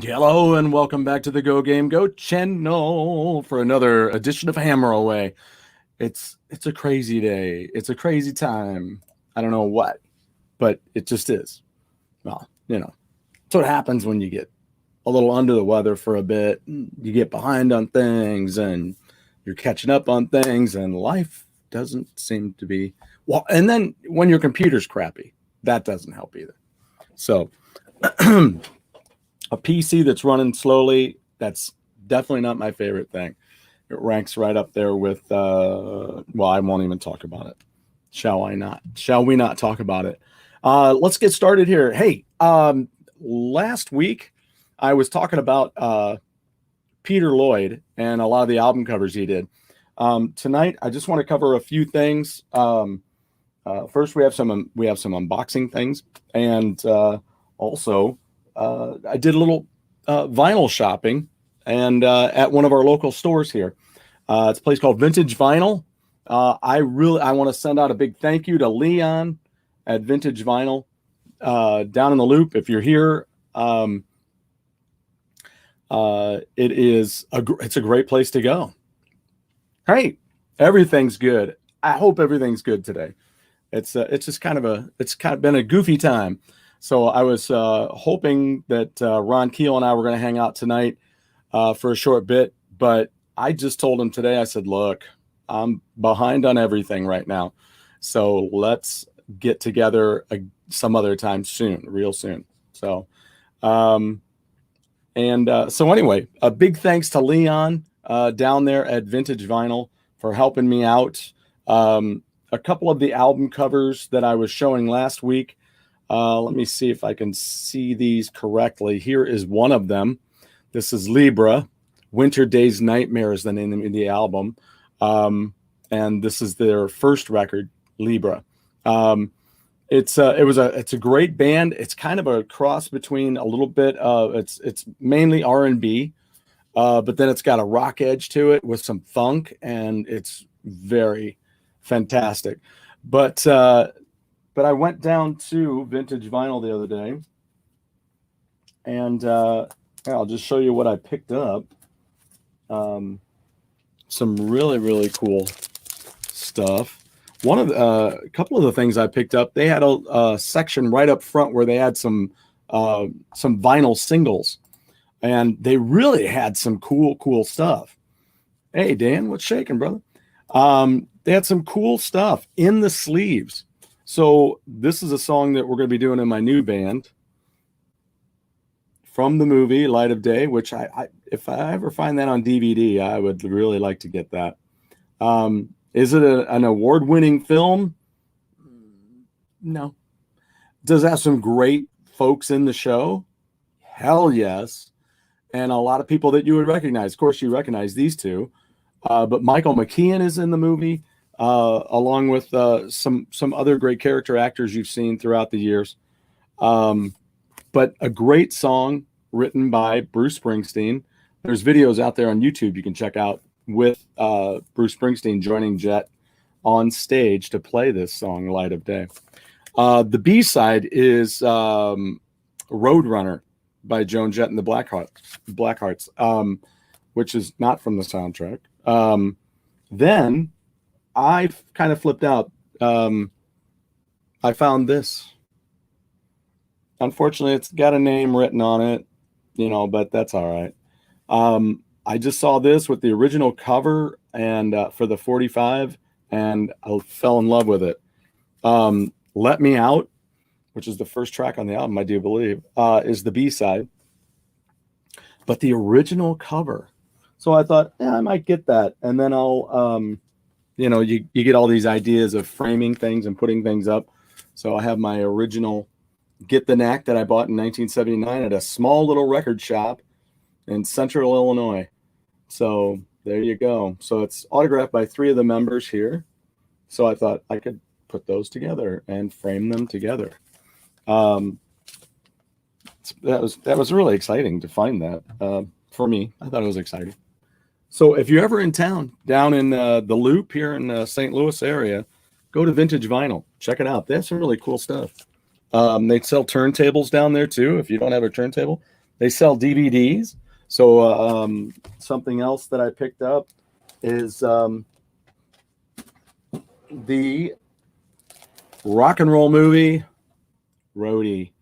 Hello and welcome back to the Go Game Go channel for another edition of Hammer Away. It's a crazy day. It's a crazy time. I don't know what, but it just is. Well, that's what happens when you get a little under the weather for a bit. You get behind on things and you're catching up on things, and life doesn't seem to be well. And then when your computer's crappy, that doesn't help either. So a PC that's running slowly, that's definitely not my favorite thing. It ranks right up there with, well, I won't even talk about it. Shall I not? Shall we not talk about it? Let's get started here. Hey, last week I was talking about Peter Lloyd and a lot of the album covers he did. Tonight, I just want to cover a few things. First, we have some unboxing things, and also I did a little vinyl shopping, and at one of our local stores here. It's a place called Vintage Vinyl. I want to send out a big thank you to Leon at Vintage Vinyl down in the Loop. If you're here, it's a great place to go. Hey, everything's good. I hope everything's good today. It's kind of been a goofy time. So I was hoping that Ron Keel and I were going to hang out tonight for a short bit, but I just told him today, I said, look, I'm behind on everything right now. So let's get together some other time soon, real soon. So, so anyway, a big thanks to Leon down there at Vintage Vinyl for helping me out. A couple of the album covers that I was showing last week. Let me see if I can see these correctly. Here is one of them. This is Libra. Winter Days Nightmare is the name of the album. And this is their first record, Libra. It's a great band. It's kind of a cross between a little bit of, it's mainly R&B, but then it's got a rock edge to it with some funk, and it's very fantastic. But I went down to Vintage Vinyl the other day, and I'll just show you what I picked up. Some really, really cool stuff. A couple of the things I picked up, they had a section right up front where they had some vinyl singles, and they really had some cool stuff. Hey, Dan, what's shaking, brother? They had some cool stuff in the sleeves. So this is a song that we're going to be doing in my new band from the movie Light of Day, which if I ever find that on DVD, I would really like to get that. Is it an award-winning film? No. Does it have some great folks in the show? Hell yes. And a lot of people that you would recognize. Of course, you recognize these two. But Michael McKean is in the movie, along with some other great character actors you've seen throughout the years. But a great song written by Bruce Springsteen. There's videos out there on YouTube you can check out with Bruce Springsteen joining Jet on stage to play this song, Light of Day. The B-side is Roadrunner by Joan Jett and the Blackhearts, which is not from the soundtrack. Then I kind of flipped out. I found this. Unfortunately, it's got a name written on it, but that's all right. I just saw this with the original cover and for the 45, and I fell in love with it. Let Me Out, which is the first track on the album, I do believe, is the B-side. But the original cover. So I thought, I might get that. And then I'll, you get all these ideas of framing things and putting things up. So I have my original Get the Knack that I bought in 1979 at a small little record shop in Central Illinois. So there you go. So it's autographed by 3 of the members here. So I thought I could put those together and frame them together. That was really exciting to find that for me. I thought it was exciting. So if you're ever in town, down in the Loop here in the St. Louis area, go to Vintage Vinyl. Check it out. They have some really cool stuff. They sell turntables down there too. If you don't have a turntable, They sell DVDs. So something else that I picked up is the rock and roll movie Roadie.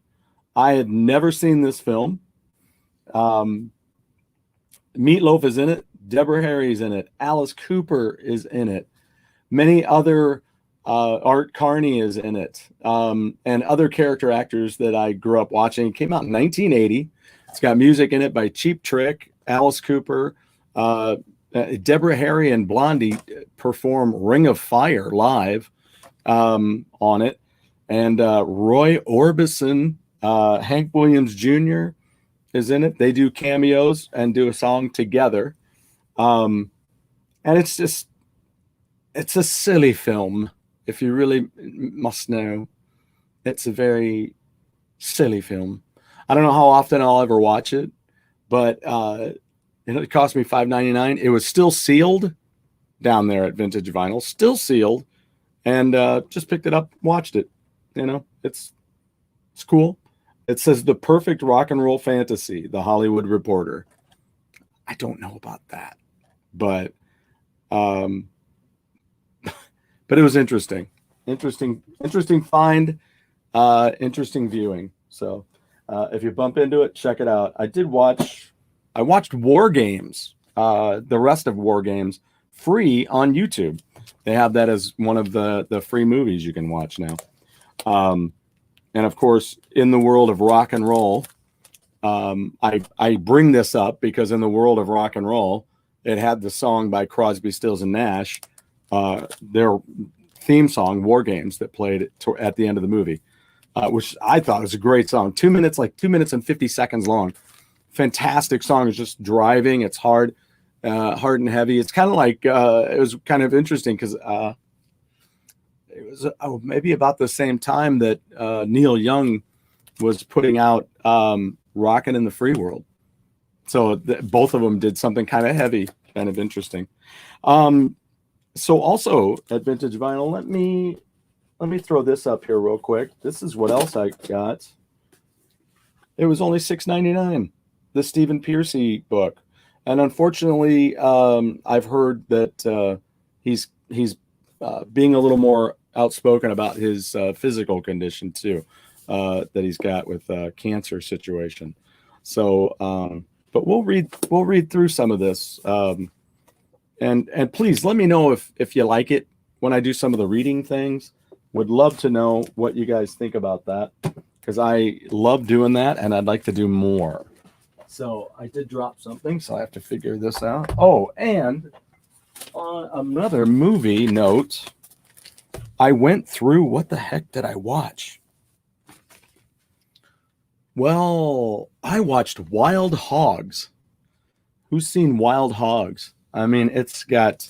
I had never seen this film. Um, Meatloaf is in it. Deborah Harry's in it. Alice Cooper is in it. Many other Art Carney is in it, and other character actors that I grew up watching. It came out in 1980. It's got music in it by Cheap Trick, Alice Cooper, Deborah Harry, and Blondie perform "Ring of Fire" live on it, and Roy Orbison, Hank Williams Jr. is in it. They do cameos and do a song together, and it's a silly film. If you really must know, it's a very silly film. I don't know how often I'll ever watch it, but it cost me $5.99. It was still sealed down there at Vintage Vinyl, still sealed, and just picked it up, watched it. It's cool. It says the perfect rock and roll fantasy, The Hollywood Reporter. I don't know about that, but it was interesting find, interesting viewing. So if you bump into it, check it out. I watched War Games, the rest of War Games, free on YouTube. They have that as one of the free movies you can watch now. And of course, in the world of rock and roll, I bring this up because in the world of rock and roll, it had the song by Crosby, Stills and Nash, their theme song, War Games, that played at the end of the movie, which I thought was a great song. 2 minutes, like 2 minutes and 50 seconds long. Fantastic song. It's just driving. It's hard and heavy. It's kind of like, it was kind of interesting because it was maybe about the same time that Neil Young was putting out Rockin' in the Free World. So both of them did something kind of heavy, kind of interesting. So also at Vintage Vinyl, let me throw this up here real quick. This is what else I got. It was only $6.99, the Stephen Pearcy book. And unfortunately, I've heard that he's being a little more outspoken about his physical condition too, that he's got with cancer situation. So, but we'll read through some of this, and please let me know if you like it when I do some of the reading things. Would love to know what you guys think about that, because I love doing that and I'd like to do more. So I did drop something, so I have to figure this out. Oh, and on another movie note, I went through, what the heck did I watch? Well, I watched Wild Hogs. Who's seen Wild Hogs? I mean, it's got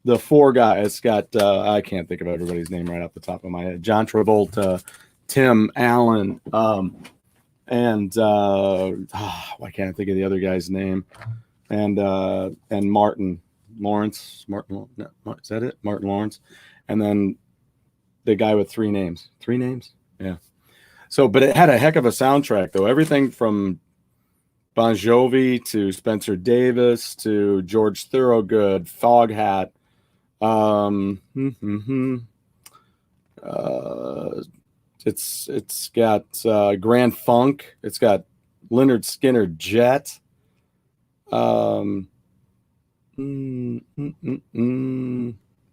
the four guys. It's got, I can't think of everybody's name right off the top of my head. John Travolta, Tim Allen, and why can't I think of the other guy's name? And Martin Lawrence. Martin, no, is that it? Martin Lawrence. And then the guy with three names. Three names? Yeah. So, but it had a heck of a soundtrack, though. Everything from Bon Jovi to Spencer Davis to George Thorogood, Foghat. It's got Grand Funk. It's got Leonard Skinner, Jet.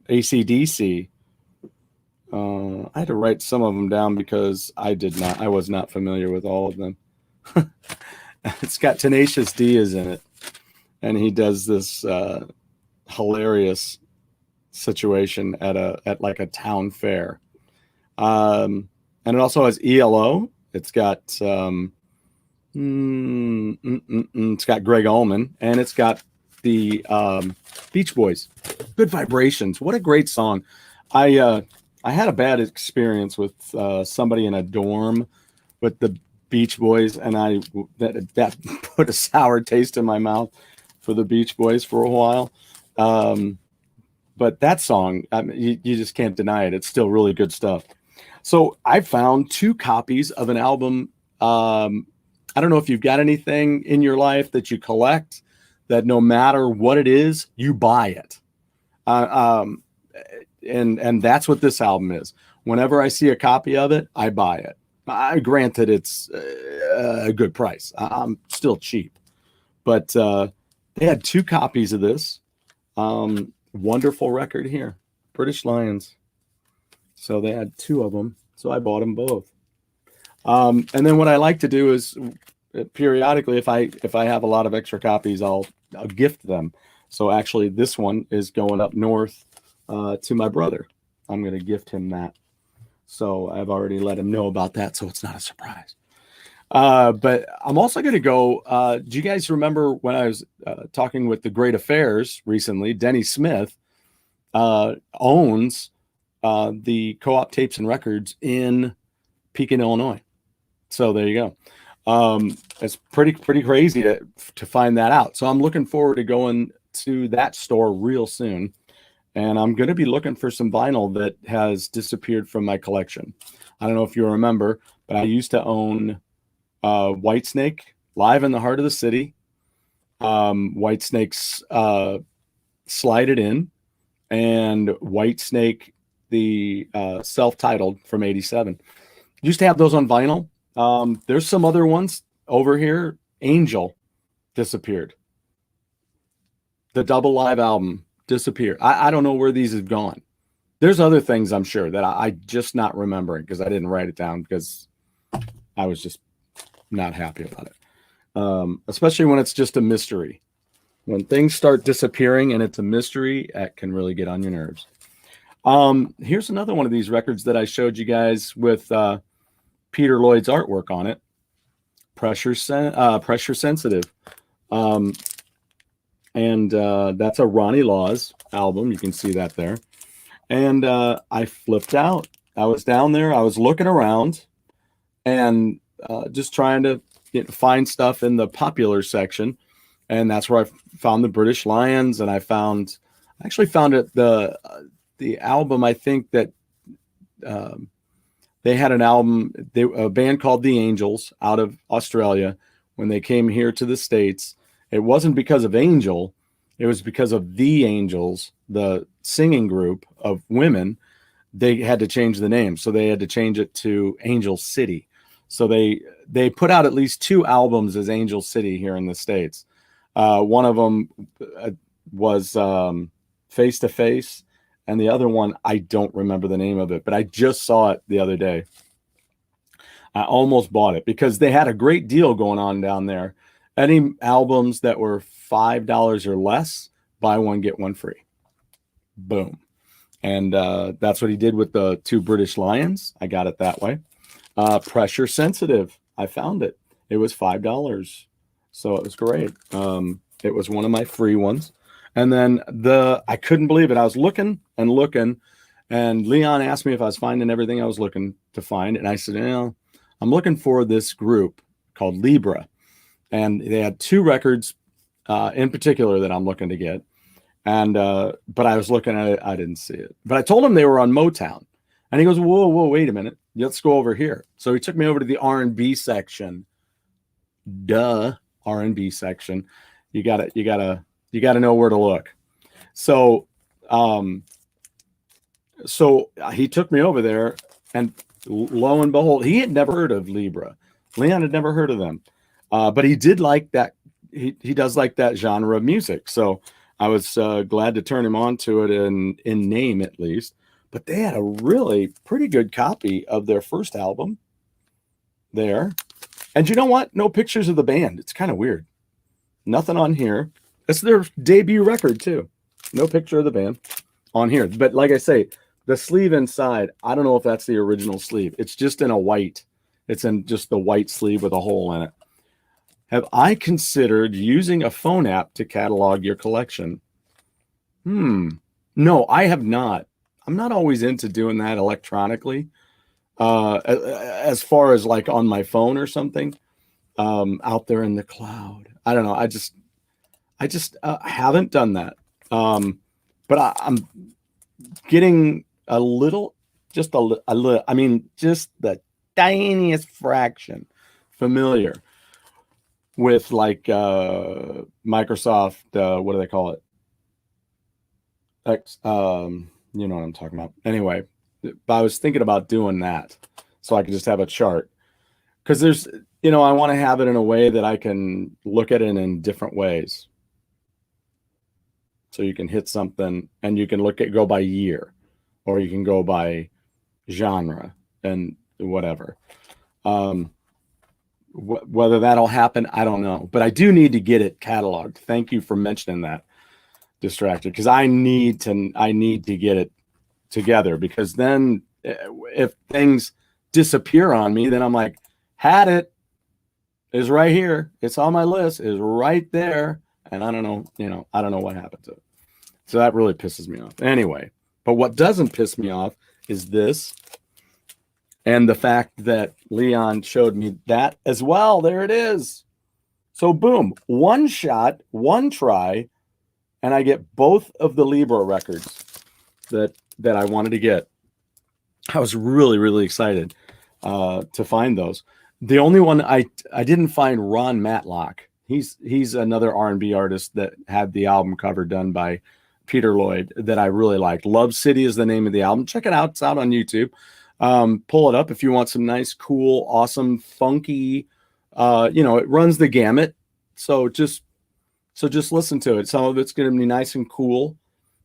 AC/DC. I had to write some of them down because I was not familiar with all of them. It's got Tenacious D is in it, and he does this hilarious situation at like a town fair. And it also has ELO. It's got it's got Greg Allman, and it's got the Beach Boys, Good Vibrations. What a great song. I had a bad experience with somebody in a dorm with the Beach Boys, and that put a sour taste in my mouth for the Beach Boys for a while. But that song, I mean, you just can't deny it. It's still really good stuff. So I found 2 copies of an album I don't know if you've got anything in your life that you collect that no matter what it is, you buy it. Uh, um, and that's what this album is. Whenever I see a copy of it, I buy it. Granted, it's a good price. I'm still cheap, but they had 2 copies of this. Wonderful record here, British Lions. So they had 2 of them. So I bought them both. And then what I like to do is periodically, if I have a lot of extra copies, I'll gift them. So actually, this one is going up north to my brother. I'm going to gift him that. So I've already let him know about that, so it's not a surprise. But I'm also going to go. Do you guys remember when I was talking with the Great Affairs recently? Denny Smith owns the Co-op Tapes and Records in Pekin, Illinois. So there you go. It's pretty crazy to find that out. So I'm looking forward to going to that store real soon. And I'm going to be looking for some vinyl that has disappeared from my collection. I don't know if you remember, but I used to own Whitesnake, Live in the Heart of the City. Whitesnake's Slide It In, and Whitesnake, the self-titled from '87. Used to have those on vinyl. There's some other ones over here. Angel disappeared. The double live album disappeared. I don't know where these have gone. There's other things I'm sure that I just not remembering because I didn't write it down because I was just not happy about it. Especially when it's just a mystery. When things start disappearing and it's a mystery, that can really get on your nerves. Here's another one of these records that I showed you guys with Peter Lloyd's artwork on it. Pressure Sensitive. And that's a Ronnie Laws album. You can see that there. And I flipped out. I was down there. I was looking around and just trying to find stuff in the popular section. And that's where I found the British Lions. And I actually found it the album. I think that they had an album, a band called The Angels out of Australia. When they came here to the States, it wasn't because of Angel. It was because of The Angels, the singing group of women. They had to change the name. So they had to change it to Angel City. So they put out at least 2 albums as Angel City here in the States. One of them was Face to Face, and the other one, I don't remember the name of it, but I just saw it the other day. I almost bought it because they had a great deal going on down there. Any albums that were $5 or less, buy one, get one free. Boom. And that's what he did with the 2 British Lions. I got it that way. Pressure Sensitive. I found it. It was $5. So it was great. It was one of my free ones. And then I couldn't believe it. I was looking, and Leon asked me if I was finding everything I was looking to find. And I said, I'm looking for this group called Libra. And they had 2 records in particular that I'm looking to get. And but I was looking at it, I didn't see it. But I told him they were on Motown. And he goes, whoa, wait a minute. Let's go over here. So he took me over to the R&B section. R&B section. You gotta know where to look. So he took me over there, and lo and behold, he had never heard of Libra. Leon had never heard of them. But he did like that. He does like that genre of music. So I was glad to turn him on to it in name, at least. But they had a really pretty good copy of their first album there. And you know what? No pictures of the band. It's kind of weird. Nothing on here. It's their debut record, too. No picture of the band on here. But like I say, the sleeve inside, I don't know if that's the original sleeve. It's just in a white. It's in just the white sleeve with a hole in it. Have I considered using a phone app to catalog your collection? No, I have not. I'm not always into doing that electronically. As far as like on my phone or something, out there in the cloud. I don't know. I just haven't done that. But I'm getting a little, just a little, I mean, just the tiniest fraction familiar with like Microsoft, what do they call it? You know what I'm talking about. Anyway, I was thinking about doing that so I could just have a chart because there's, I want to have it in a way that I can look at it in different ways. So you can hit something and you can go by year, or you can go by genre and whatever. Whether that'll happen, I don't know, but I do need to get it cataloged. Thank you for mentioning that, Distracted, because I need to get it together, because then if things disappear on me, then I'm like, had it, is right here, it's on my list, is right there, and I don't know, I don't know what happened to it. So that really pisses me off. Anyway, but what doesn't piss me off is this, and the fact that Leon showed me that as well. There it is. So boom, one shot, one try, and I get both of the Libra records that I wanted to get. I was really, really excited to find those. The only one I didn't find Ron Matlock. He's another R&B artist that had the album cover done by Peter Lloyd that I really liked. Love City is the name of the album. Check it out. It's out on YouTube. Pull it up if you want some nice, cool, awesome, funky, it runs the gamut. So just listen to it. Some of it's going to be nice and cool,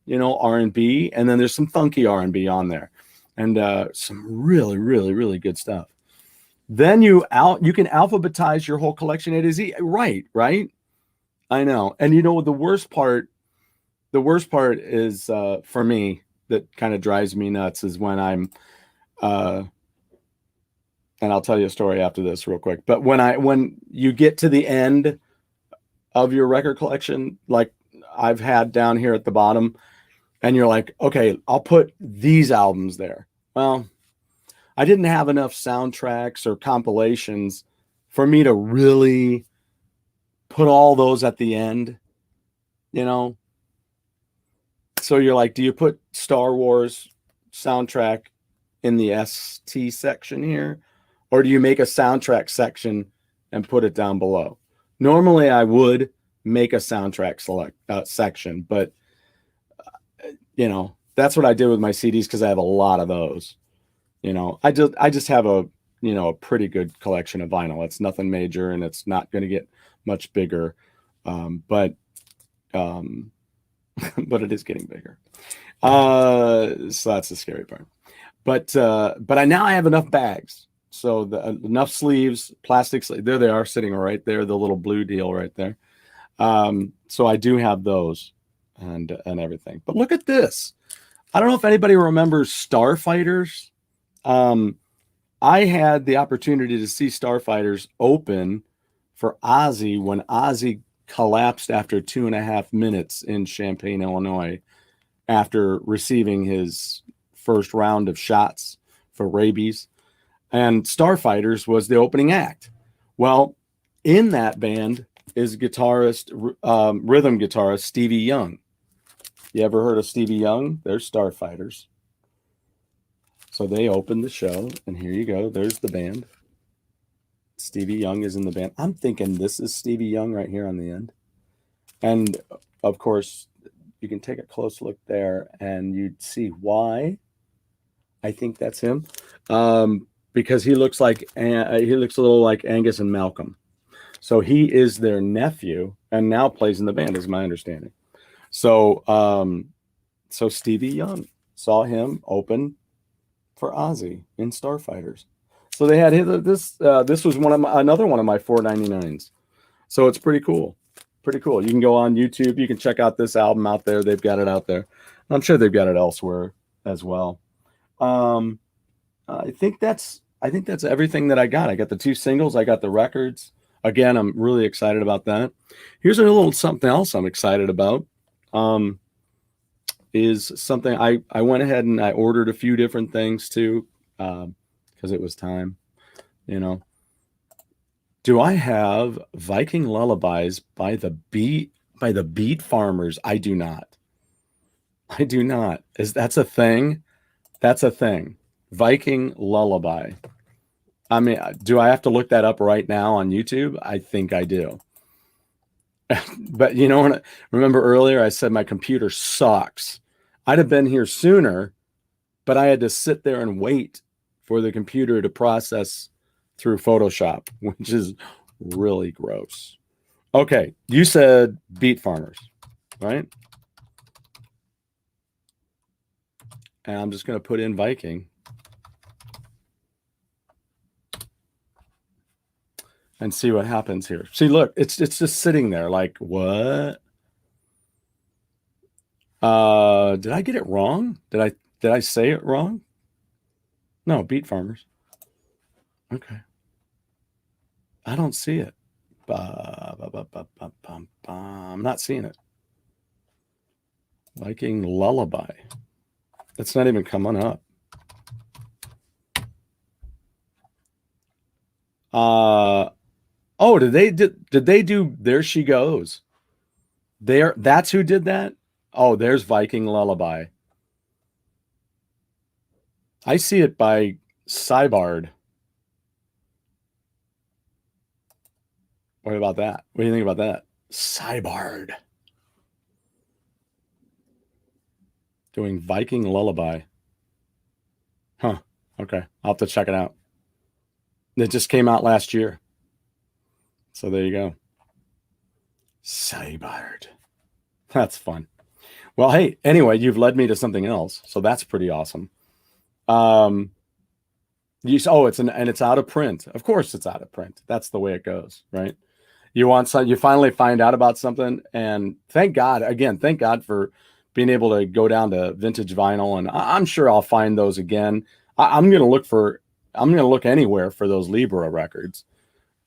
R&B, and then there's some funky R&B on there, and some really, really, really good stuff. Then you can alphabetize your whole collection A to Z. Right. I know. And the worst part is for me, that kind of drives me nuts, is when I'm and I'll tell you a story after this real quick. But when you get to the end of your record collection, like I've had down here at the bottom, and you're like, okay, I'll put these albums there. Well, I didn't have enough soundtracks or compilations for me to really put all those at the end, So you're like, do you put Star Wars soundtrack in the ST section here, or do you make a soundtrack section and put it down below? Normally I would make a soundtrack section, but that's what I did with my CDs, because I have a lot of those. I just have a pretty good collection of vinyl. It's nothing major, and it's not going to get much bigger, but it is getting bigger. So that's the scary part. But now I have enough bags. So enough sleeves, plastic sleeves. There they are, sitting right there, the little blue deal right there. So I do have those and everything. But look at this. I don't know if anybody remembers Starfighters. I had the opportunity to see Starfighters open for Ozzy when Ozzy collapsed after 2.5 minutes in Champaign, Illinois, after receiving his first round of shots for rabies. And Starfighters was the opening act. Well, in that band is rhythm guitarist Stevie Young. You ever heard of Stevie Young? They're Starfighters. So they opened the show, and here you go. There's the band. Stevie Young is in the band. I'm thinking this is Stevie Young right here on the end. And of course, you can take a close look there, and you'd see why I think that's him. Because he looks a little like Angus and Malcolm. So he is their nephew, and now plays in the band, is my understanding. So Stevie Young, saw him open for Ozzy in Starfighters. So they had this was another one of my $4.99s. So it's pretty cool. Pretty cool. You can go on YouTube. You can check out this album out there. They've got it out there. I'm sure they've got it elsewhere as well. I think that's everything that I got. I got the 2 singles. I got the records. Again, I'm really excited about that. Here's a little something else I'm excited about. Is something I went ahead and I ordered a few different things too, because it was time. Do I have Viking Lullabies by the Beat Farmers? I do not. That's a thing? That's a thing. Viking Lullaby. I mean, do I have to look that up right now on YouTube? I think I do. But you know what? Remember earlier I said my computer sucks. I'd have been here sooner, but I had to sit there and wait for the computer to process through Photoshop, which is really gross. Okay, you said beet farmers, right? And I'm just going to put in Viking and see what happens here. See, look, it's just sitting there like, what? Did I get it wrong? Did I say it wrong? No, beet farmers. Okay. I don't see it. I'm not seeing it. Viking lullaby. That's not even coming up. Oh, did they do There She Goes? That's who did that? Oh, there's Viking Lullaby. I see it by Cybard. What about that? What do you think about that? Cybard doing Viking Lullaby. Huh. Okay. I'll have to check it out. It just came out last year. So there you go. Cybard. That's fun. Well, hey, anyway, you've led me to something else. So that's pretty awesome. And it's out of print. Of course it's out of print. That's the way it goes, right? You finally find out about something, and thank God for being able to go down to vintage vinyl, and I'm sure I'll find those again. I'm gonna look anywhere for those Libra records.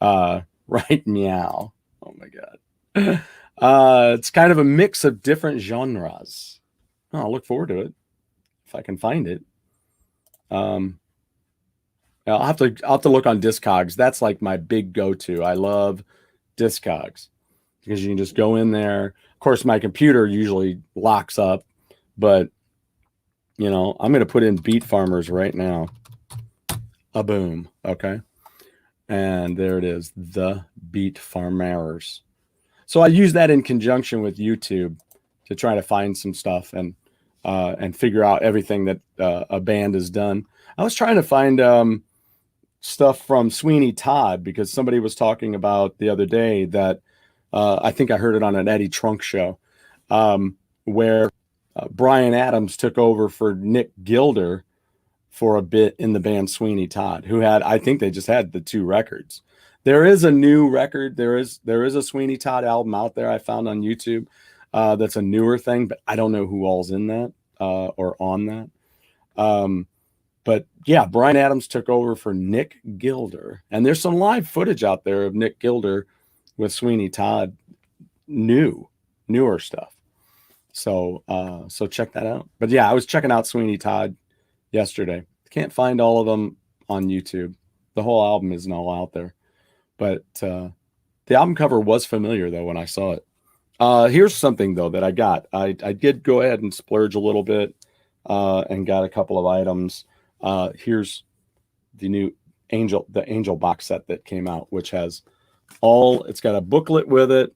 Right, meow. Oh my God. It's kind of a mix of different genres. Oh, I'll look forward to it if I can find it. I'll have to look on Discogs. That's like my big go-to. I love Discogs because you can just go in there. Of course, my computer usually locks up, but I'm going to put in Beet Farmers right now. A boom. Okay. And there it is. The Beet Farmers. So I use that in conjunction with YouTube to try to find some stuff and figure out everything that a band has done. I was trying to find stuff from Sweeney Todd because somebody was talking about the other day that I think I heard it on an Eddie Trunk show where Bryan Adams took over for Nick Gilder for a bit in the band Sweeney Todd, who I think they just had the 2 records. There is a new record. There is a Sweeney Todd album out there I found on YouTube that's a newer thing, but I don't know who all's in that or on that. But yeah, Bryan Adams took over for Nick Gilder, and there's some live footage out there of Nick Gilder with Sweeney Todd, newer stuff. So check that out. But yeah, I was checking out Sweeney Todd yesterday. Can't find all of them on YouTube. The whole album isn't all out there, but the album cover was familiar though when I saw it. Here's something though that I got. I did go ahead and splurge a little bit and got a couple of items. Here's the Angel box set that came out, which has it's got a booklet with it,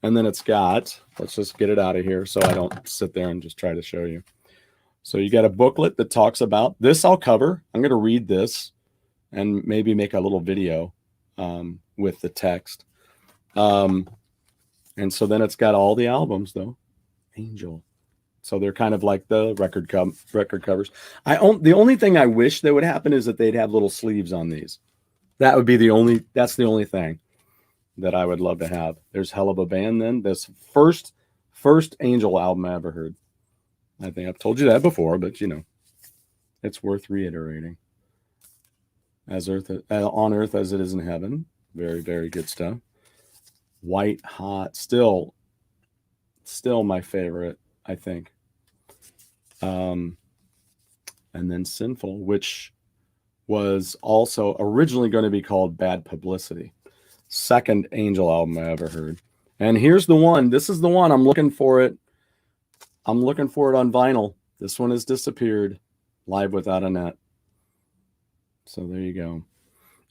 and then it's got, let's just get it out of here so I don't sit there and just try to show you. So you got a booklet that talks about this. I'll cover. I'm going to read this and maybe make a little video with the text. And so then it's got all the albums though. Angel. So they're kind of like the record covers. The only thing I wish that would happen is that they'd have little sleeves on these. That's the only thing that I would love to have. There's hell of a band then. This first Angel album I ever heard. I think I've told you that before, but it's worth reiterating. On earth as it is in heaven. Very, very good stuff. White Hot, still my favorite, I think. And then Sinful, which was also originally going to be called Bad Publicity. Second Angel album I ever heard. And here's the one. This is the one. I'm looking for it. I'm looking for it on vinyl. This one has disappeared. Live Without a Net. So there you go.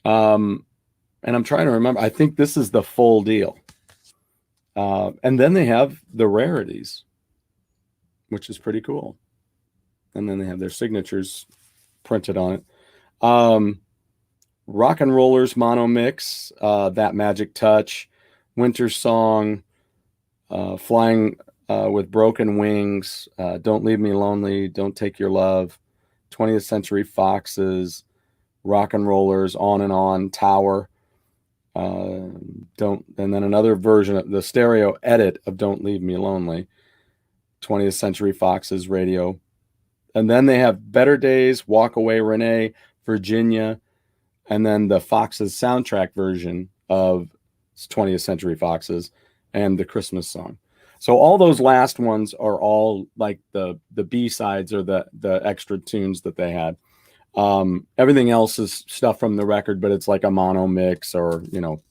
And I'm trying to remember. I think this is the full deal. And then they have the rarities, which is pretty cool. And then they have their signatures printed on it. Rock and Rollers Mono Mix, That Magic Touch, Winter Song, Flying with Broken Wings, Don't Leave Me Lonely, Don't Take Your Love, 20th Century Foxes, Rock and Rollers, On and On, Tower, don't, and then another version of the stereo edit of Don't Leave Me Lonely, 20th Century Foxes Radio. And then they have Better Days, Walk Away Renee, Virginia, and then the Foxes soundtrack version of 20th Century Foxes and the Christmas song. So all those last ones are all like the B-sides or the extra tunes that they had. Everything else is stuff from the record, but it's like a mono mix or, you know,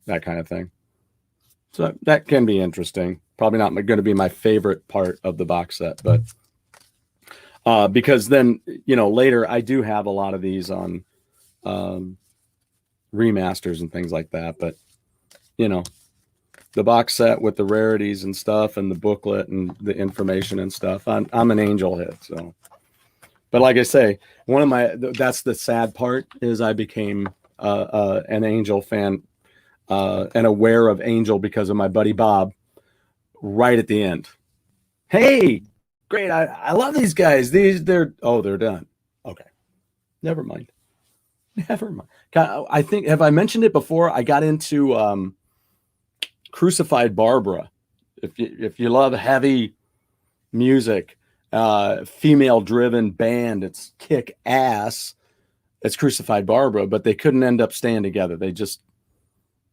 that kind of thing. So that can be interesting. Probably not going to be my favorite part of the box set, but because then, you know, later I do have a lot of these on remasters and things like that. But, you know, the box set with the rarities and stuff and the booklet and the information and stuff, I'm an Angel head. So, but like I say, that's the sad part is I became an Angel fan and aware of Angel because of my buddy Bob right at the end. Hey, great. I love these guys. They're done. Okay. Never mind. I think, have I mentioned it before? I got into Crucified Barbara. If you love heavy music, female driven band, it's kick ass. It's Crucified Barbara, but they couldn't end up staying together. They just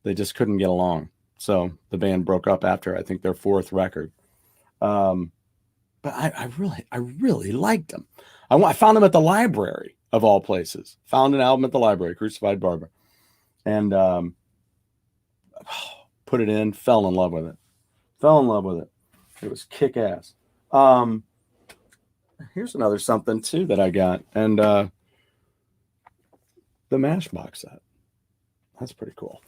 couldn't get along. So the band broke up after, I think, their fourth record. But I really liked them. I found them at the library of all places. Found an album at the library, Crucified Barbara, and put it in. Fell in love with it. It was kick ass. Here's another something too that I got, and the MASH box set. That's pretty cool.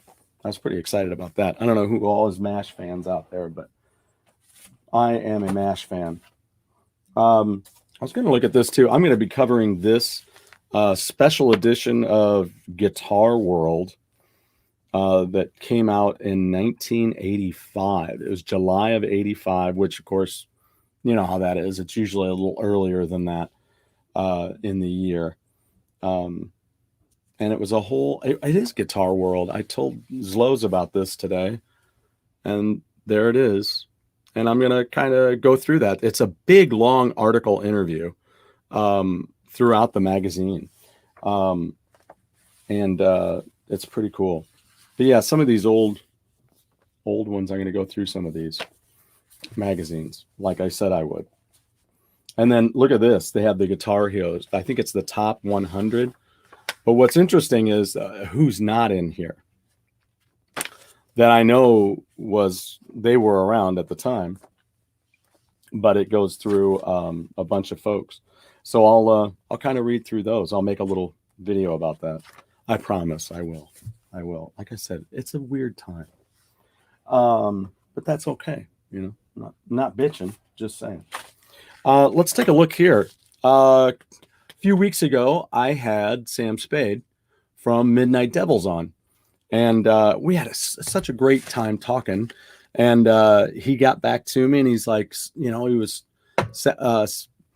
I was pretty excited about that. I don't know who all is MASH fans out there, but I am a MASH fan. I was going to look at this too. I'm going to be covering this special edition of Guitar World that came out in 1985. It was July of 85, which of course, you know how that is. It's usually a little earlier than that in the year. And it was it is Guitar World. I told Zloz about this today, and there it is. And I'm going to kind of go through that. It's a big, long article interview throughout the magazine. And it's pretty cool. But yeah, some of these old ones, I'm going to go through some of these magazines, like I said I would. And then look at this. They have the Guitar Heroes. I think it's the top 100. But what's interesting is who's not in here that I know they were around at the time, but it goes through a bunch of folks. So I'll kind of read through those. I'll make a little video about that. I promise I will. Like I said, it's a weird time. But that's okay. You know, not bitching, just saying. Let's take a look here. Few weeks ago, I had Sam Spade from Midnight Devils on, and we had such a great time talking. And he got back to me, and he's like, you know, he was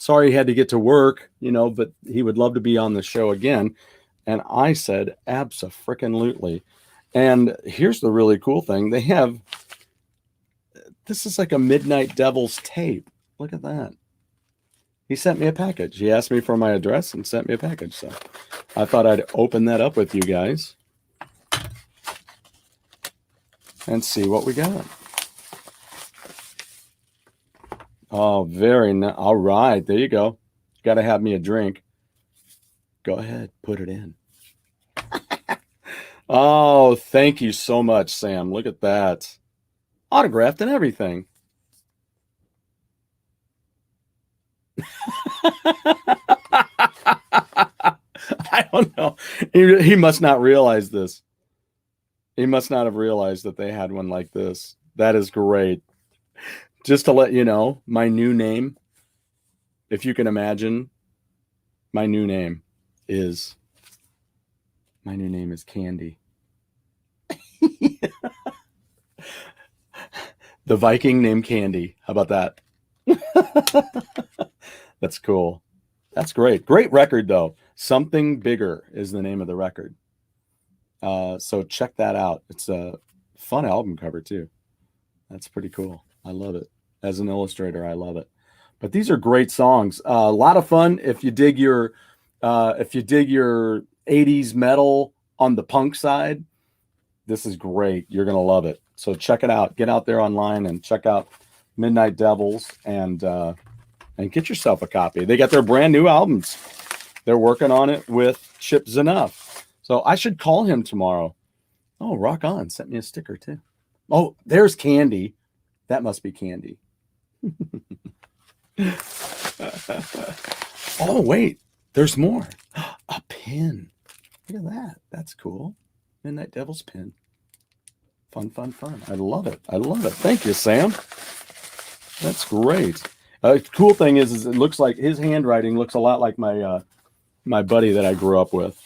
sorry he had to get to work, you know, but he would love to be on the show again. And I said, abso-frickin-lutely. And here's the really cool thing: this is like a Midnight Devils tape. Look at that. He sent me a package. He asked me for my address and sent me a package. So I thought I'd open that up with you guys and see what we got. Oh, very nice. All right. There you go. Got to have me a drink. Go ahead. Put it in. Oh, thank you so much, Sam. Look at that. Autographed and everything. I don't know. He must not realize this. He must not have realized that they had one like this. That is great. Just to let you know, my new name, if you can imagine, my new name is Candy. The Viking named Candy. How about that? That's cool. That's great. Great record, though. Something Bigger is the name of the record. So check that out. It's a fun album cover, too. That's pretty cool. I love it. As an illustrator, I love it. But these are great songs. A lot of fun if you dig your 80s metal on the punk side. This is great. You're going to love it. So check it out. Get out there online and check out Midnight Devils and get yourself a copy. They got their brand new albums. They're working on it with Chip Zanoff. So I should call him tomorrow. Oh, rock on. Sent me a sticker too. Oh, there's Candy. That must be Candy. Oh, wait. There's more. A pin. Look at that. That's cool. Midnight Devils pin. Fun, fun, fun. I love it. I love it. Thank you, Sam. That's great. Cool thing is it looks like his handwriting looks a lot like my my buddy that I grew up with.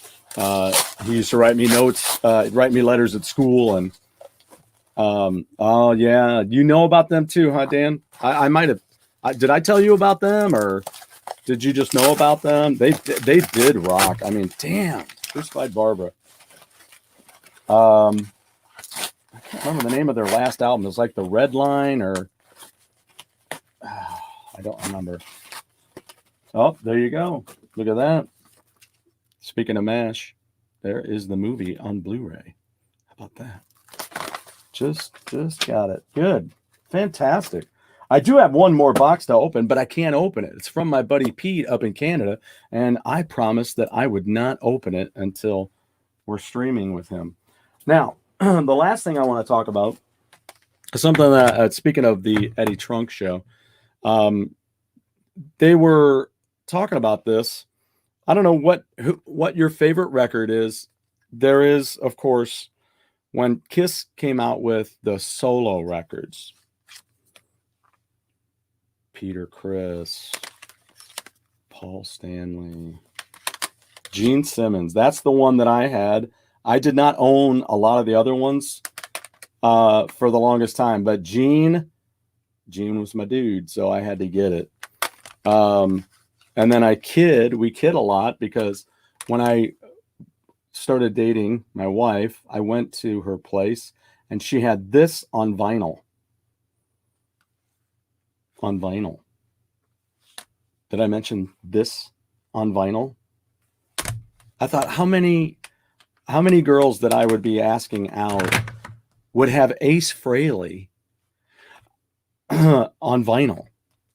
He used to write me notes, write me letters at school, and oh yeah, you know about them too, huh, Dan? I might have. Did I tell you about them, or did you just know about them? They did rock. I mean, damn, Crucified Barbara. I can't remember the name of their last album. It was like the Red Line, or I don't remember. Oh, there you go. Look at that. Speaking of MASH, there is the movie on Blu-ray. How about that? Just got it. Good. Fantastic. I do have one more box to open, but I can't open it. It's from my buddy Pete up in Canada, and I promised that I would not open it until we're streaming with him. Now, the last thing I want to talk about is something that, speaking of the Eddie Trunk show, they were talking about this. I don't know what your favorite record is. There is, of course, when Kiss came out with the solo records, Peter Criss, Paul Stanley, Gene Simmons. That's the one that I had. I did not own a lot of the other ones for the longest time, but Gene was my dude, so I had to get it. And then we kid a lot, because when I started dating my wife, I went to her place and she had this on vinyl. On vinyl. Did I mention this on vinyl? I thought how many girls that I would be asking out would have Ace Frehley on vinyl.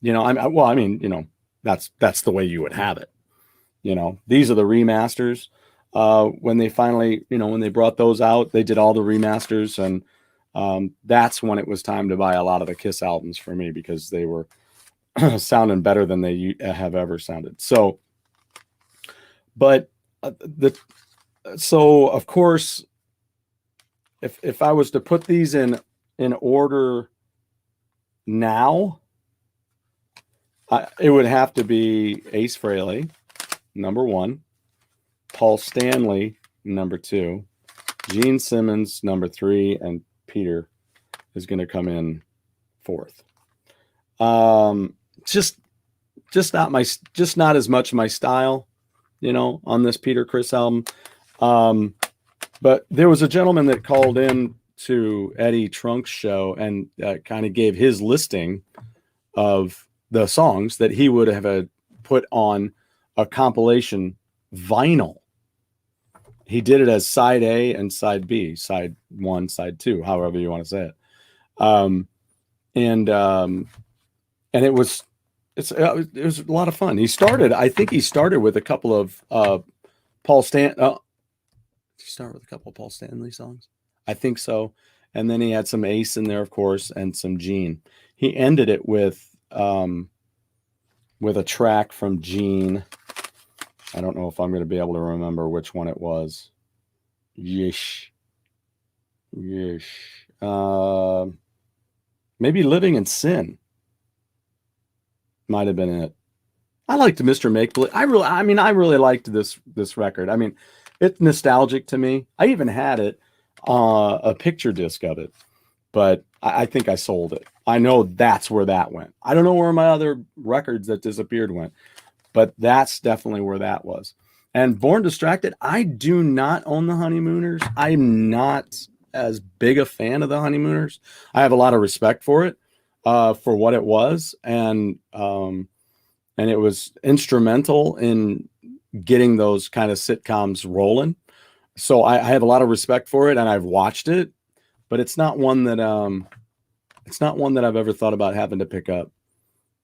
You know, that's the way you would have it. You know, these are the remasters. When they finally, when they brought those out, they did all the remasters, and that's when it was time to buy a lot of the Kiss albums for me, because they were sounding better than they have ever sounded. So, but so of course, if I was to put these in order now, it would have to be Ace Frehley, number 1, Paul Stanley, number 2, Gene Simmons, number 3, and Peter is going to come in 4th. Just not as much my style, on this Peter Criss album. But there was a gentleman that called in to Eddie Trunk's show and kind of gave his listing of the songs that he would have put on a compilation vinyl. He did it as side A and side B, side 1, side 2, however you want to say it. And it was a lot of fun. I think he started with a couple of Paul Stanley songs. I think so. And then he had some Ace in there, of course, and some Gene. He ended it with a track from Gene. I don't know if I'm going to be able to remember which one it was. Yeesh. Maybe Living in Sin might have been it. I liked Mr. Make Believe. I really liked this record. I mean, it's nostalgic to me. I even had it, a picture disc of it, but I think I sold it. I know that's where that went. I don't know where my other records that disappeared went, but that's definitely where that was. And Born Distracted, I do not own the Honeymooners. I'm not as big a fan of the Honeymooners. I have a lot of respect for it, for what it was, and it was instrumental in getting those kind of sitcoms rolling. So I have a lot of respect for it, and I've watched it, but it's not one that I've ever thought about having to pick up.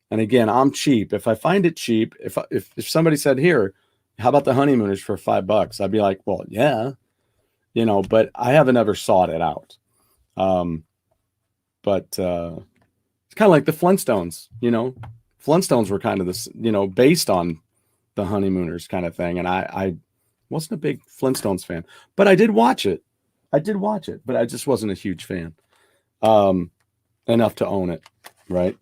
And again, I'm cheap. If I find it cheap, if somebody said, "Here, how about the Honeymooners for $5?" I'd be like, "Well, yeah," But I haven't ever sought it out. But it's kind of like the Flintstones. Flintstones were kind of this, based on the Honeymooners kind of thing. And I wasn't a big Flintstones fan, but I did watch it. But I just wasn't a huge fan, enough to own it. Right.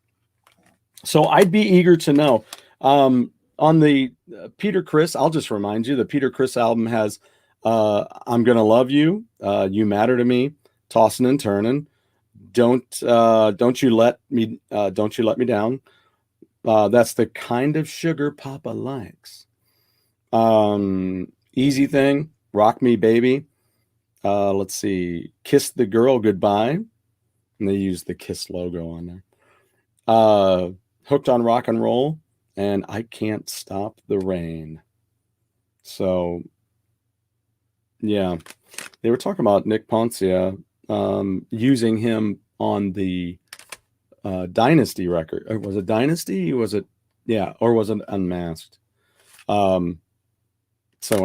So I'd be eager to know, on the Peter Criss. I'll just remind you, the Peter Criss album has, I'm Gonna Love You, You Matter to Me, Tossing and Turning, Don't You Let Me Down. That's the Kind of Sugar Papa Likes. Easy Thing, Rock Me Baby. Let's see, Kiss the Girl Goodbye. And they use the Kiss logo on there. Hooked on Rock and Roll, and I Can't Stop the Rain. So, yeah, they were talking about Nick Poncia, using him on the Dynasty record. Was it Dynasty? Was it, yeah, or was it Unmasked? So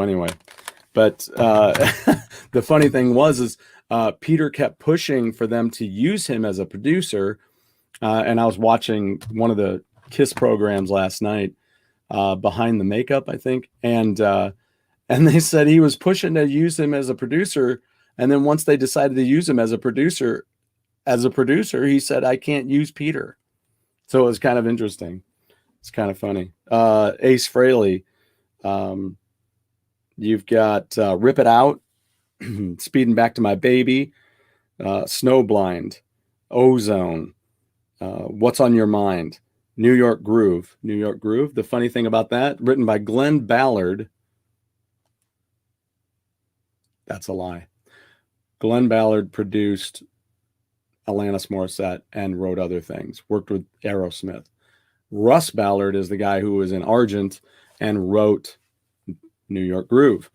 anyway, but the funny thing is Peter kept pushing for them to use him as a producer. And I was watching one of the Kiss programs last night, Behind the Makeup, I think. And they said he was pushing to use him as a producer. And then once they decided to use him as a producer, he said, "I can't use Peter." So it was kind of interesting. It's kind of funny. Ace Frehley, you've got Rip It Out, Speeding Back to My Baby, Snowblind, Ozone, What's on Your Mind, New York Groove. The funny thing about that, written by Glenn Ballard. That's a lie. Glenn Ballard produced Alanis Morissette and wrote other things, worked with Aerosmith. Russ Ballard is the guy who was in Argent and wrote New York Groove.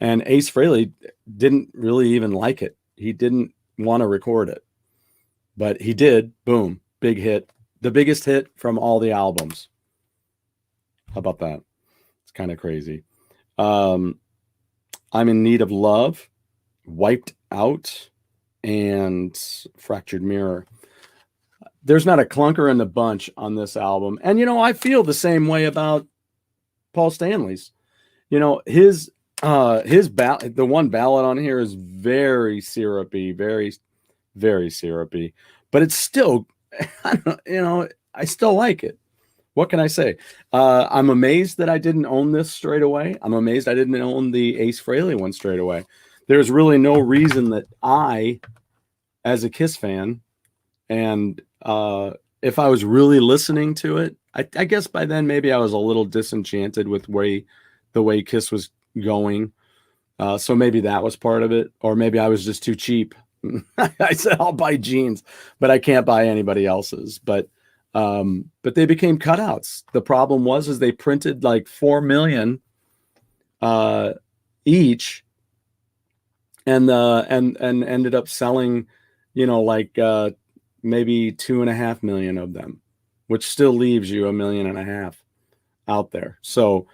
And Ace Frehley didn't really even like it. He didn't want to record it. But he did. Boom. Big hit. The biggest hit from all the albums. How about that? It's kind of crazy. I'm in Need of Love, Wiped Out, and Fractured Mirror. There's not a clunker in the bunch on this album. And, I feel the same way about Paul Stanley's. His the one ballad on here is very syrupy, very, very syrupy, but it's still, I still like it. What can I say? I'm amazed that I didn't own this straight away. I'm amazed I didn't own the Ace Frehley one straight away. There's really no reason that I, as a Kiss fan, and if I was really listening to it, I guess by then maybe I was a little disenchanted with the way Kiss was going. So maybe that was part of it, or maybe I was just too cheap. I said I'll buy jeans, but I can't buy anybody else's. But they became cutouts. The problem was they printed like 4 million each, and ended up selling, like maybe 2.5 million of them, which still leaves you 1.5 million out there. So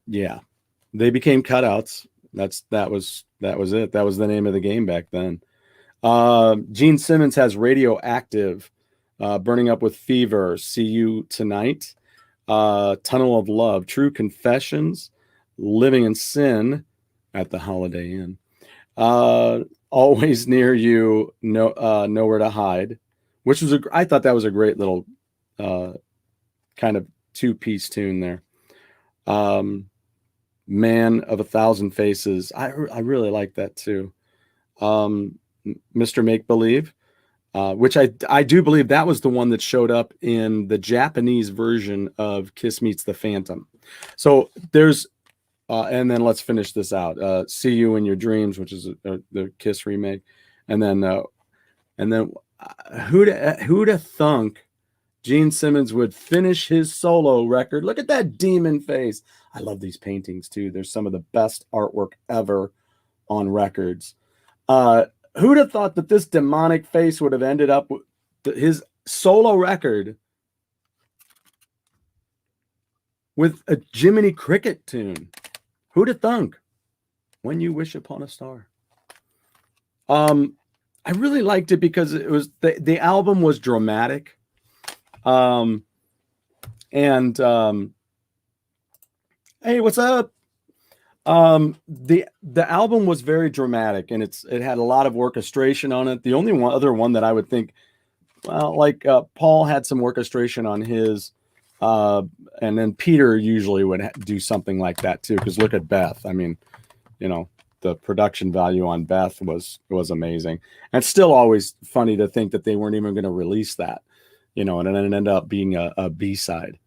yeah, they became cutouts. That was it. That was the name of the game back then. Gene Simmons has Radioactive, Burning Up with Fever, See You Tonight, Tunnel of Love, True Confessions, Living in Sin, At the Holiday Inn, Always Near You, Nowhere to Hide, which was I thought that was a great little kind of two-piece tune there. Man of a Thousand Faces. I really like that too. Mr. Make Believe, which I do believe that was the one that showed up in the Japanese version of Kiss Meets the Phantom. So there's, and then let's finish this out. See You in Your Dreams, which is the Kiss remake, and then who'da thunk Gene Simmons would finish his solo record. Look at that demon face. I love these paintings too. There's some of the best artwork ever on records. Who'd have thought that this demonic face would have ended up with his solo record with a Jiminy Cricket tune? Who'd have thunk? When You Wish Upon a Star. I really liked it because it was the album was dramatic. Hey, what's up? The album was very dramatic, and it had a lot of orchestration on it. The only other one that I would think, well, like Paul had some orchestration on his, and then Peter usually would do something like that too. Because look at Beth. I mean, you know, the production value on Beth was amazing. And it's still always funny to think that they weren't even going to release that, you know, and then it ended up being a B-side.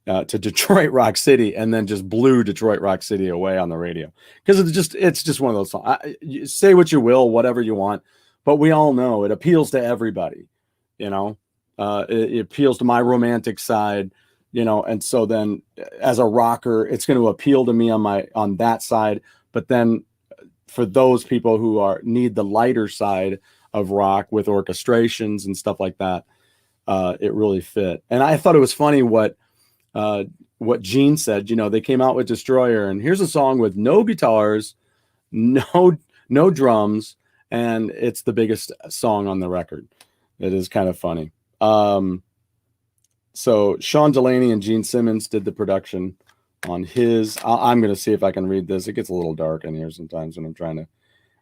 To Detroit Rock City, and then just blew Detroit Rock City away on the radio, because it's just one of those songs. You say what you will, whatever you want, but we all know it appeals to everybody. You know, it appeals to my romantic side. You know, and so then as a rocker, it's going to appeal to me on that side. But then for those people who need the lighter side of rock with orchestrations and stuff like that, it really fit. And I thought it was funny what Gene said. You know, they came out with Destroyer, and here's a song with no guitars, no drums, and it's the biggest song on the record. It is kind of funny. So Sean Delaney and Gene Simmons did the production on his. I'm going to see if I can read this. It gets a little dark in here sometimes when I'm trying to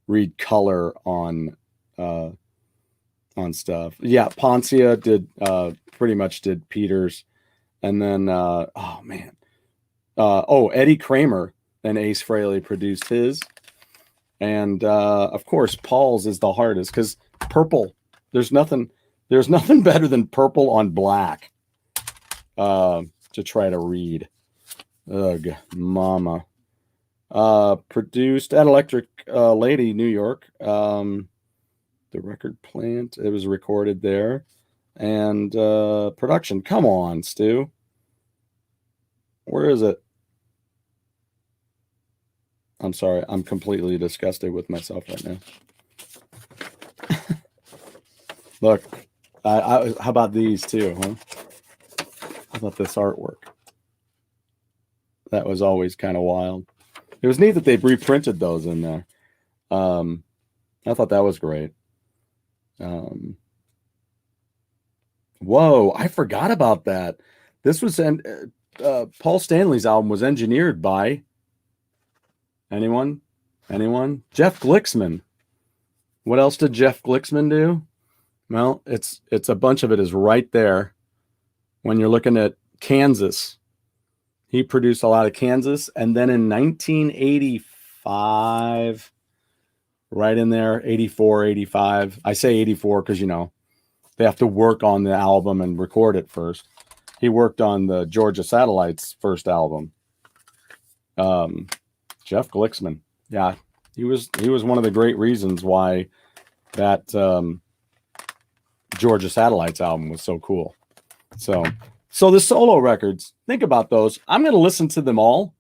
read color on stuff. Yeah, Poncia did pretty much did Peter's. And then, oh man, Eddie Kramer and Ace Frehley produced his, and of course Paul's is the hardest, because purple. There's nothing better than purple on black to try to read. Ugh, mama. Produced at Electric Lady, New York. The record plant. It was recorded there. And production. Come on, Stu. Where is it? I'm sorry. I'm completely disgusted with myself right now. Look, how about these two, huh? How about this artwork? That was always kind of wild. It was neat that they reprinted those in there. I thought that was great. Whoa, I forgot about that. This was Paul Stanley's album was engineered by anyone? Jeff Glicksman. What else did Jeff Glicksman do? Well, it's a bunch of it is right there. When you're looking at Kansas, he produced a lot of Kansas, and then in 1985, right in there, 84, 85. I say 84 because, you know, they have to work on the album and record it first. He worked on the Georgia Satellites' first album. Jeff Glicksman. Yeah, he was one of the great reasons why that Georgia Satellites album was so cool. So the solo records, think about those. I'm going to listen to them all,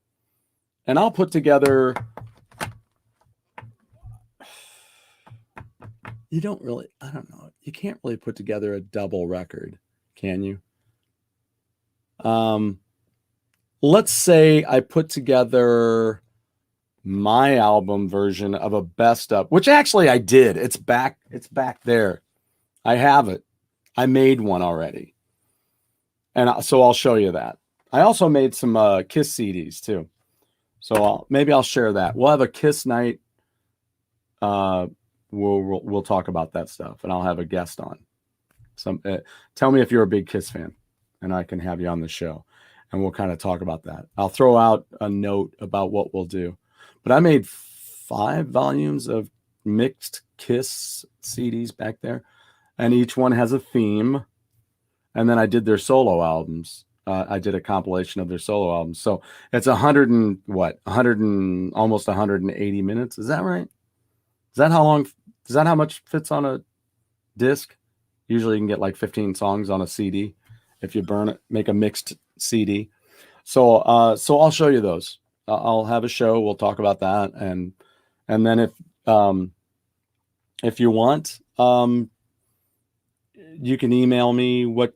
and I'll put together. I don't know. You can't really put together a double record, can you? Let's say I put together my album version of a best of, which actually I did. It's back there. I have it. I made one already. And so I'll show you that. I also made some Kiss CDs too. So maybe I'll share that. We'll have a Kiss night. We'll talk about that stuff, and I'll have a guest on. Tell me if you're a big Kiss fan, and I can have you on the show, and we'll kind of talk about that. I'll throw out a note about what we'll do. But I made 5 volumes of mixed Kiss CDs back there, and each one has a theme. And then I did their solo albums. I did a compilation of their solo albums. So it's 100 and almost 180 minutes. Is that right? Is that how long? Is that how much fits on a disc? Usually you can get like 15 songs on a CD if you burn it, make a mixed CD. So I'll show you those. I'll have a show. We'll talk about that. And then if you want, you can email me what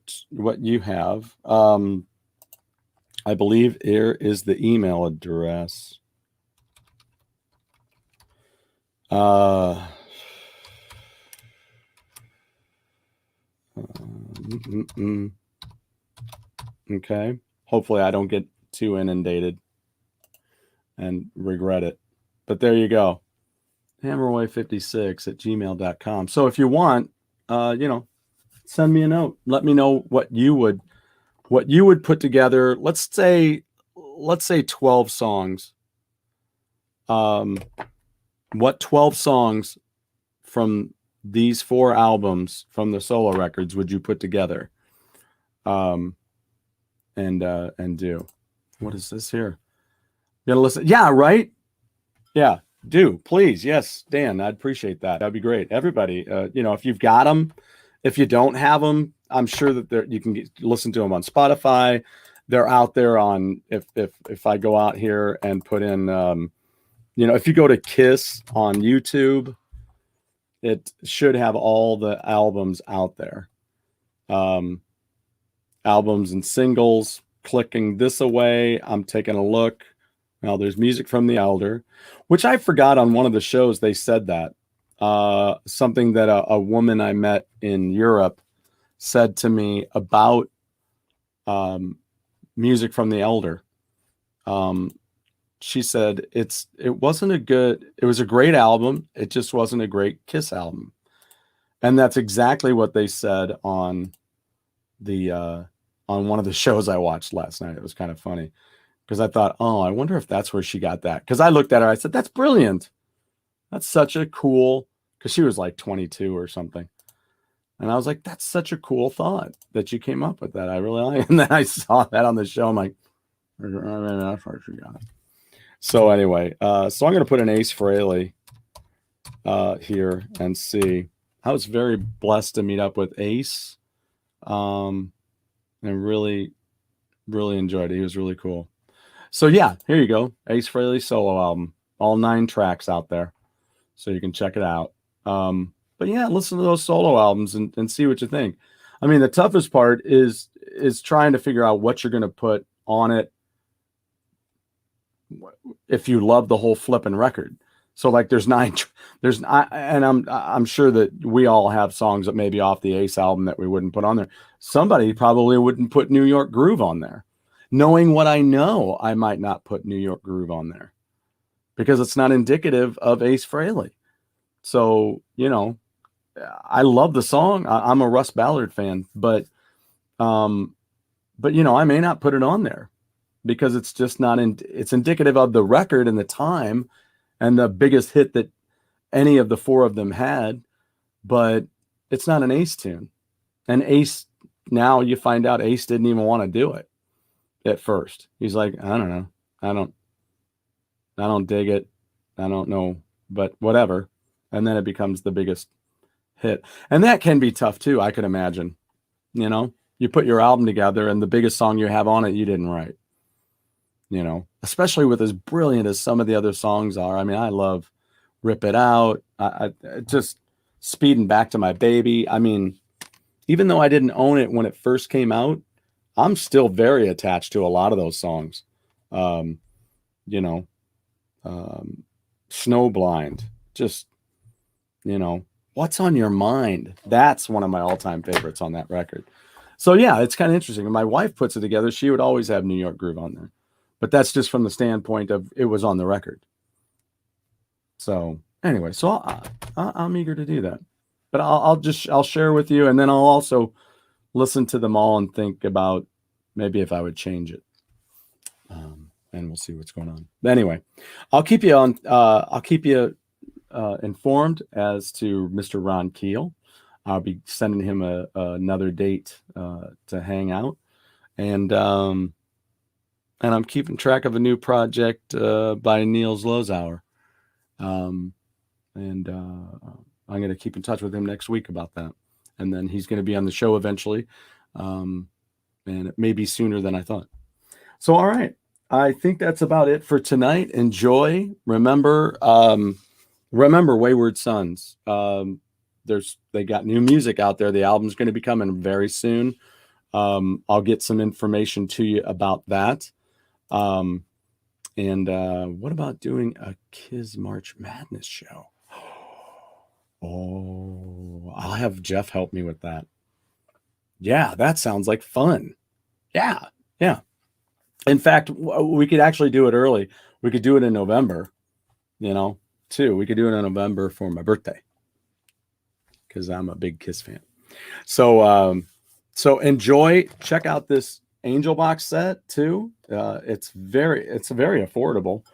you have. I believe here is the email address. Okay. Hopefully I don't get too inundated and regret it. But there you go. Hammerway56@gmail.com. So if you want, send me a note. Let me know what you would put together. Let's say 12 songs. What 12 songs from these 4 albums from the solo records would you put together? And do. What is this here? You gotta listen. Yeah, right? Yeah, do. Please. Yes, Dan, I'd appreciate that. That'd be great. Everybody, if you've got them, if you don't have them, I'm sure that you can listen to them on Spotify. They're out there on, if I go out here and put in, if you go to Kiss on YouTube, it should have all the albums out there. Albums and singles. Clicking this away, I'm taking a look. Now there's Music from the Elder, which I forgot on one of the shows they said that. Something that a woman I met in Europe said to me about Music from the Elder. She said it was a great album. It just wasn't a great Kiss album. And that's exactly what they said on one of the shows I watched last night. It was kind of funny because I thought, oh, I wonder if that's where she got that. Because I looked at her, I said, that's brilliant. That's such a cool, because she was like 22 or something. And I was like, that's such a cool thought that you came up with that. I really like it. And then I saw that on the show. I'm like, that's where she got it. So anyway, so I'm going to put an Ace Frehley here and see. I was very blessed to meet up with Ace. And really, really enjoyed it. He was really cool. So yeah, here you go. Ace Frehley solo album. All 9 tracks out there. So you can check it out. But yeah, listen to those solo albums and see what you think. I mean, the toughest part is trying to figure out what you're going to put on it if you love the whole flipping record. So like I'm sure that we all have songs that may be off the Ace album that we wouldn't put on there. Somebody probably wouldn't put New York Groove on there. Knowing what I know, I might not put New York Groove on there because it's not indicative of Ace Frehley. So, I love the song. I'm a Russ Ballard fan, but I may not put it on there because it's just not it's indicative of the record and the time and the biggest hit that any of the 4 of them had, but it's not an Ace tune. And Ace, now you find out Ace didn't even want to do it at first. He's like, I don't know. I don't dig it. I don't know, but whatever. And then it becomes the biggest hit. And that can be tough too, I could imagine. You put your album together and the biggest song you have on it, you didn't write. Especially with as brilliant as some of the other songs are. I mean, I love Rip It Out. I just Speeding Back to My Baby. I mean, even though I didn't own it when it first came out, I'm still very attached to a lot of those songs. Snowblind, just, What's on Your Mind? That's one of my all-time favorites on that record. So yeah, it's kind of interesting. When my wife puts it together, she would always have New York Groove on there. But that's just from the standpoint of it was on the record. So anyway, so I'm eager to do that. but I'll share with you, and then I'll also listen to them all and think about maybe if I would change it. And we'll see what's going on. But anyway, I'll keep you informed as to Mr. Ron Keel. I'll be sending him another date to hang out, and I'm keeping track of a new project by Niels Lozauer, and I'm going to keep in touch with him next week about that, and then he's going to be on the show eventually, and it may be sooner than I thought. So, all right. I think that's about it for tonight. Enjoy. Remember Wayward Sons. They got new music out there. The album's going to be coming very soon. I'll get some information to you about that. And what about doing a Kiz March Madness show? Oh, I'll have Jeff help me with that. Yeah, that sounds like fun. Yeah. In fact, we could actually do it early. We could do it in November, too. We could do it in November for my birthday because I'm a big Kiss fan. So enjoy. Check out this Angel Box set too. It's very affordable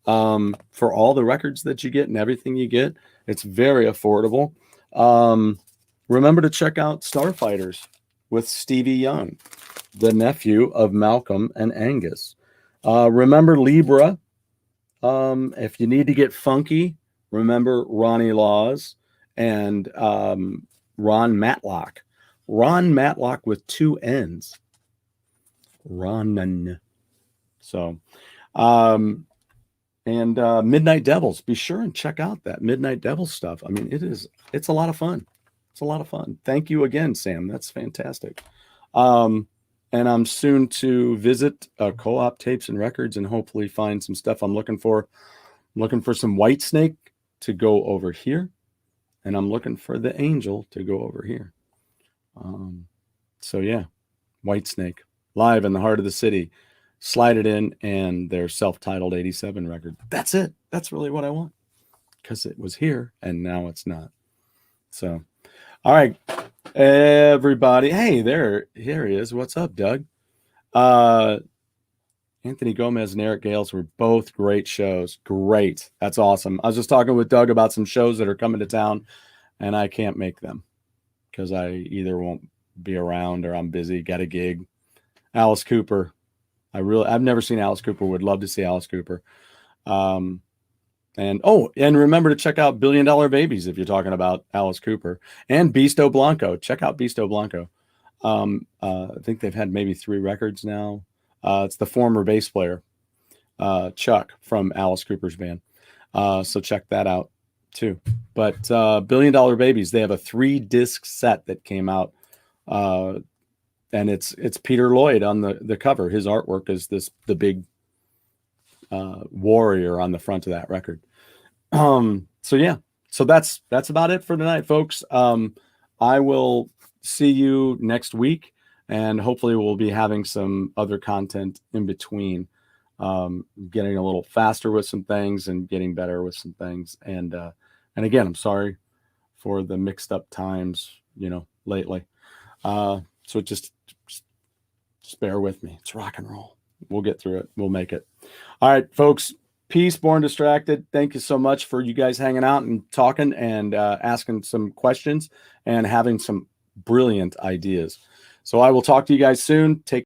for all the records that you get and everything you get. It's very affordable. Remember to check out Starfighters with Stevie Young, the nephew of Malcolm and Angus. Remember Libra. If you need to get funky, remember Ronnie Laws and Ron Matlock. Ron Matlock with 2 N's. Ronan. So, and Midnight Devils. Be sure and check out that Midnight Devils stuff. I mean, it's a lot of fun. It's a lot of fun. Thank you again, Sam. That's fantastic. And I'm soon to visit Co-op Tapes and Records and hopefully find some stuff I'm looking for. I'm looking for some Whitesnake to go over here, and I'm looking for the Angel to go over here. So yeah, Whitesnake live in the heart of the city. Slide it in, and their self-titled 87 record. That's it. That's really what I want, because it was here and now it's not. So, all right, everybody. Hey, here he is. What's up, Doug? Anthony Gomez and Eric Gales were both great shows. Great. That's awesome. I was just talking with Doug about some shows that are coming to town, and I can't make them because I either won't be around or I'm busy, got a gig. Alice Cooper. I've never seen Alice Cooper. Would love to see Alice Cooper. And remember to check out $1 Billion Babies if you're talking about Alice Cooper, and Beasto Blanco. Check out Beasto Blanco. I think they've had maybe 3 records now. It's the former bass player, Chuck, from Alice Cooper's band. So check that out too. But $1 Billion Babies, they have a 3-disc set that came out. And it's Peter Lloyd on the cover. His artwork is the big warrior on the front of that record. So yeah, so that's about it for tonight, folks. I will see you next week, and hopefully we'll be having some other content in between, getting a little faster with some things and getting better with some things. And again, I'm sorry for the mixed up times, lately. So just bear with me. It's rock and roll. We'll get through it. We'll make it. All right, folks. Peace, Born Distracted. Thank you so much for you guys hanging out and talking and asking some questions and having some brilliant ideas. So I will talk to you guys soon. Take